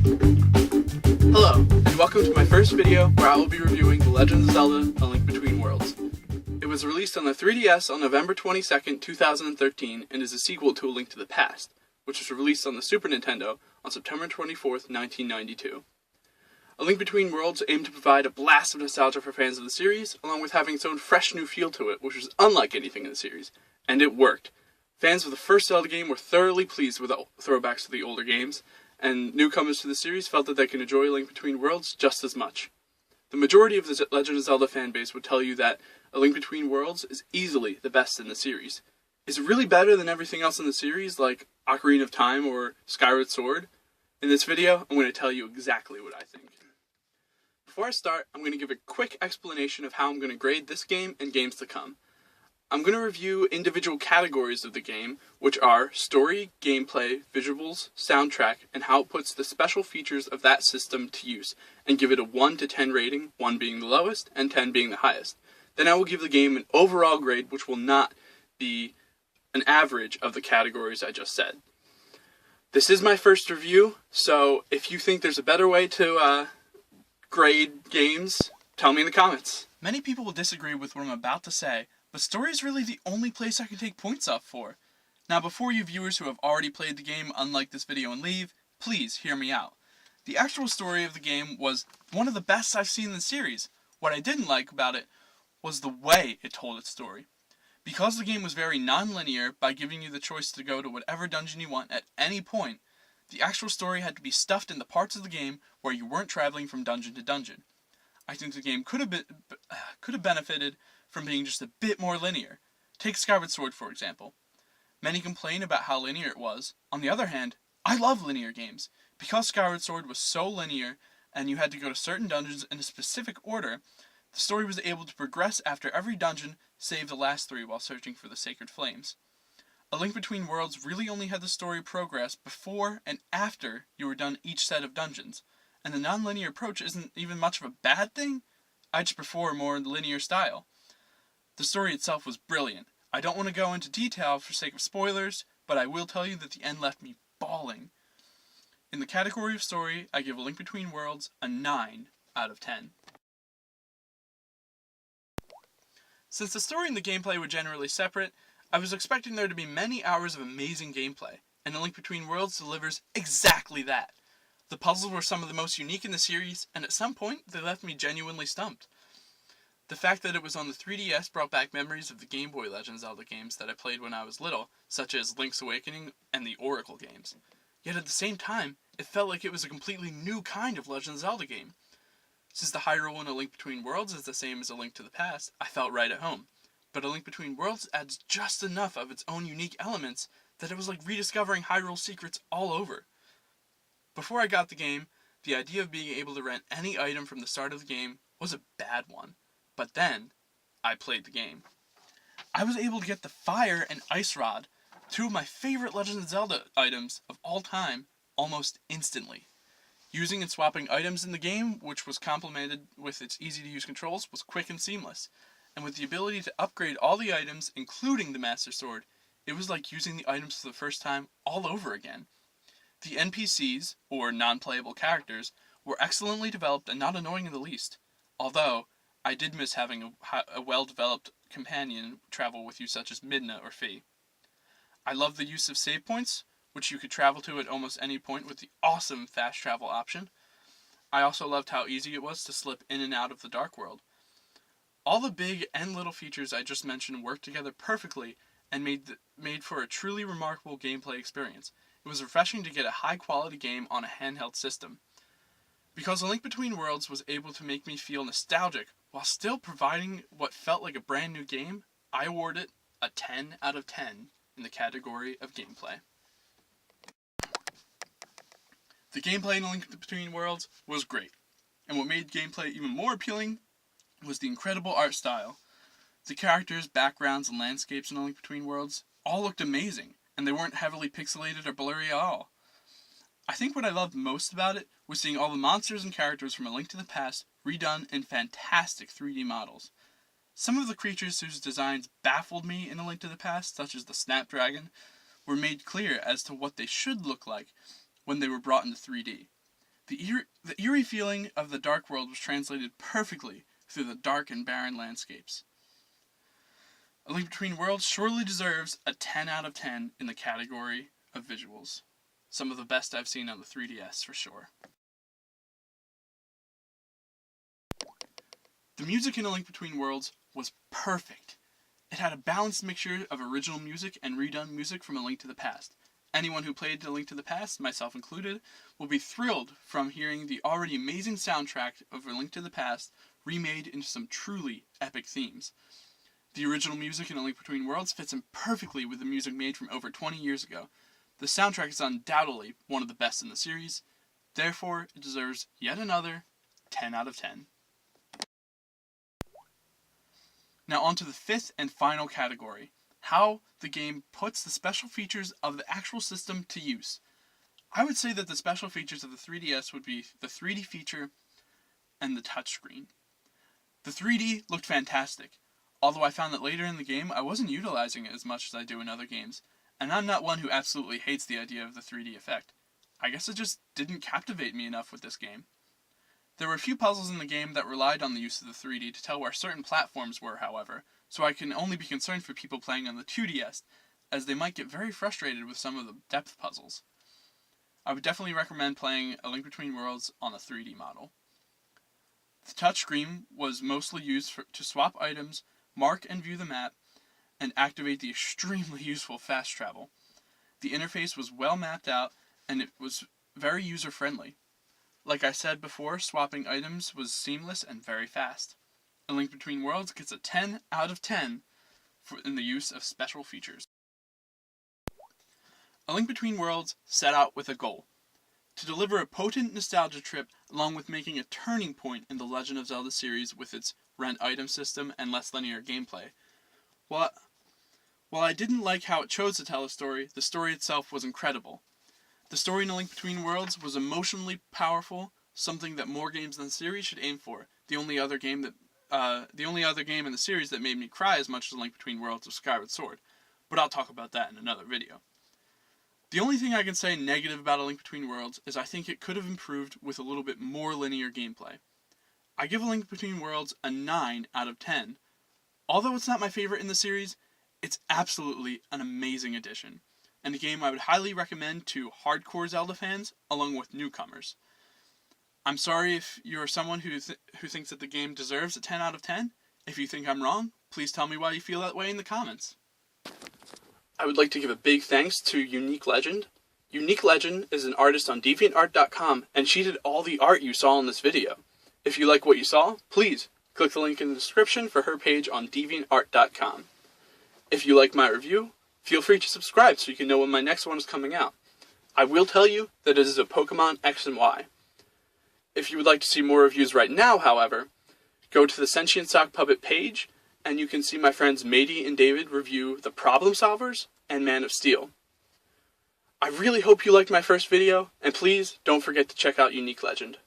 Hello, and welcome to my first video where I will be reviewing The Legend of Zelda: A Link Between Worlds. It was released on the 3DS on November 22nd, 2013, and is a sequel to A Link to the Past, which was released on the Super Nintendo on September 24th, 1992. A Link Between Worlds aimed to provide a blast of nostalgia for fans of the series, along with having its own fresh new feel to it, which was unlike anything in the series. And it worked. Fans of the first Zelda game were thoroughly pleased with the throwbacks to the older games, and newcomers to the series felt that they could enjoy A Link Between Worlds just as much. The majority of the Legend of Zelda fanbase would tell you that A Link Between Worlds is easily the best in the series. Is it really better than everything else in the series, like Ocarina of Time or Skyward Sword? In this video, I'm going to tell you exactly what I think. Before I start, I'm going to give a quick explanation of how I'm going to grade this game and games to come. I'm going to review individual categories of the game, which are story, gameplay, visuals, soundtrack, and how it puts the special features of that system to use, and give it a 1 to 10 rating, 1 being the lowest and 10 being the highest. Then I will give the game an overall grade, which will not be an average of the categories I just said. This is my first review, so if you think there's a better way to grade games, tell me in the comments. Many people will disagree with what I'm about to say, but story is really the only place I can take points up for. Now, before you viewers who have already played the game unlike this video and leave, please hear me out. The actual story of the game was one of the best I've seen in the series. What I didn't like about it was the way it told its story. Because the game was very non-linear by giving you the choice to go to whatever dungeon you want at any point, the actual story had to be stuffed in the parts of the game where you weren't traveling from dungeon to dungeon. I think the game could have benefited from being just a bit more linear. Take Skyward Sword, for example. Many complain about how linear it was. On the other hand, I love linear games. Because Skyward Sword was so linear, and you had to go to certain dungeons in a specific order, the story was able to progress after every dungeon, save the last 3 while searching for the Sacred Flames. A Link Between Worlds really only had the story progress before and after you were done each set of dungeons, and the non-linear approach isn't even much of a bad thing. I just prefer a more linear style. The story itself was brilliant. I don't want to go into detail for sake of spoilers, but I will tell you that the end left me bawling. In the category of story, I give A Link Between Worlds a 9 out of 10. Since the story and the gameplay were generally separate, I was expecting there to be many hours of amazing gameplay, and A Link Between Worlds delivers exactly that. The puzzles were some of the most unique in the series, and at some point, they left me genuinely stumped. The fact that it was on the 3DS brought back memories of the Game Boy Legend of Zelda games that I played when I was little, such as Link's Awakening and the Oracle games. Yet at the same time, it felt like it was a completely new kind of Legend of Zelda game. Since the Hyrule in A Link Between Worlds is the same as A Link to the Past, I felt right at home. But A Link Between Worlds adds just enough of its own unique elements that it was like rediscovering Hyrule secrets all over. Before I got the game, the idea of being able to rent any item from the start of the game was a bad one. But then, I played the game. I was able to get the Fire and Ice Rod, 2 of my favorite Legend of Zelda items of all time, almost instantly. Using and swapping items in the game, which was complemented with its easy-to-use controls, was quick and seamless. And with the ability to upgrade all the items, including the Master Sword, it was like using the items for the first time all over again. The NPCs, or non-playable characters, were excellently developed and not annoying in the least, although I did miss having a well-developed companion travel with you such as Midna or Fi. I love the use of save points, which you could travel to at almost any point with the awesome fast travel option. I also loved how easy it was to slip in and out of the Dark World. All the big and little features I just mentioned worked together perfectly and made for a truly remarkable gameplay experience. It was refreshing to get a high-quality game on a handheld system. Because A Link Between Worlds was able to make me feel nostalgic while still providing what felt like a brand new game, I award it a 10 out of 10 in the category of gameplay. The gameplay in A Link Between Worlds was great, and what made gameplay even more appealing was the incredible art style. The characters, backgrounds, and landscapes in A Link Between Worlds all looked amazing, and they weren't heavily pixelated or blurry at all. I think what I loved most about it was seeing all the monsters and characters from A Link to the Past redone in fantastic 3D models. Some of the creatures whose designs baffled me in A Link to the Past, such as the Snapdragon, were made clear as to what they should look like when they were brought into 3D. The eerie feeling of the Dark World was translated perfectly through the dark and barren landscapes. A Link Between Worlds surely deserves a 10 out of 10 in the category of visuals. Some of the best I've seen on the 3DS for sure. The music in A Link Between Worlds was perfect. It had a balanced mixture of original music and redone music from A Link to the Past. Anyone who played A Link to the Past, myself included, will be thrilled from hearing the already amazing soundtrack of A Link to the Past remade into some truly epic themes. The original music in A Link Between Worlds fits in perfectly with the music made from over 20 years ago. The soundtrack is undoubtedly one of the best in the series, therefore it deserves yet another 10 out of 10. Now on to the fifth and final category, how the game puts the special features of the actual system to use. I would say that the special features of the 3DS would be the 3D feature and the touchscreen. The 3D looked fantastic, although I found that later in the game I wasn't utilizing it as much as I do in other games, and I'm not one who absolutely hates the idea of the 3D effect. I guess it just didn't captivate me enough with this game. There were a few puzzles in the game that relied on the use of the 3D to tell where certain platforms were, however, so I can only be concerned for people playing on the 2DS, as they might get very frustrated with some of the depth puzzles. I would definitely recommend playing A Link Between Worlds on a 3D model. The touchscreen was mostly used to swap items, mark and view the map, and activate the extremely useful fast travel. The interface was well mapped out, and it was very user-friendly. Like I said before, swapping items was seamless and very fast. A Link Between Worlds gets a 10 out of 10 in the use of special features. A Link Between Worlds set out with a goal: to deliver a potent nostalgia trip along with making a turning point in the Legend of Zelda series with its rent item system and less linear gameplay. While I didn't like how it chose to tell a story, the story itself was incredible. The story in A Link Between Worlds was emotionally powerful, something that more games in the series should aim for. The only other game in the series that made me cry as much as A Link Between Worlds was Skyward Sword, but I'll talk about that in another video. The only thing I can say negative about A Link Between Worlds is I think it could have improved with a little bit more linear gameplay. I give A Link Between Worlds a 9 out of 10. Although it's not my favorite in the series, it's absolutely an amazing addition, and a game I would highly recommend to hardcore Zelda fans along with newcomers. I'm sorry if you're someone who thinks that the game deserves a 10 out of 10. If you think I'm wrong, please tell me why you feel that way in the comments. I would like to give a big thanks to uniquelegend. uniquelegend is an artist on deviantart.com, and she did all the art you saw in this video. If you like what you saw, please click the link in the description for her page on deviantart.com. If you like my review, feel free to subscribe so you can know when my next one is coming out. I will tell you that it is a Pokemon X and Y. If you would like to see more reviews right now, however, go to the Sentient Sock Puppet page, and you can see my friends Maddy and David review The Problem Solvers and Man of Steel. I really hope you liked my first video, and please don't forget to check out Unique Legend.